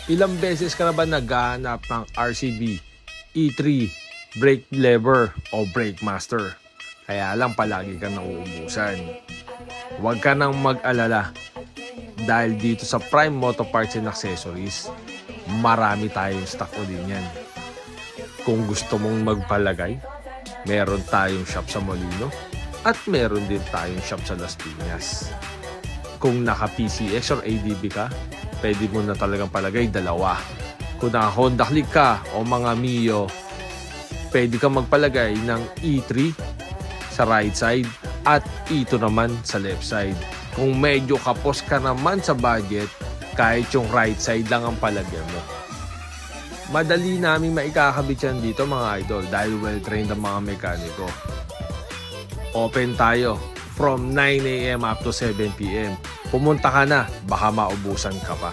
Ilang beses ka na ba naghahanap ng RCB, E3, brake lever o brake master? Kaya lang palagi ka nauubusan. Huwag ka nang mag-alala dahil dito sa Prime Moto Parts and Accessories, marami tayong stock ulit yan. Kung gusto mong magpalagay, meron tayong shop sa Molino at meron din tayong shop sa Las Piñas. Kung naka PCX or ADB ka, pwede mo na talagang palagay dalawa. Kung naka Honda Click ka o mga Mio, pwede ka magpalagay ng E3 sa right side at E2 naman sa left side. Kung medyo kapos ka naman sa budget, kahit yung right side lang ang palagyan mo. Madali naming maikakabit yan dito mga idol dahil well-trained ang mga mekaniko. Open tayo from 9 AM up to 7 PM. Pumunta ka na, baka maubusan ka pa.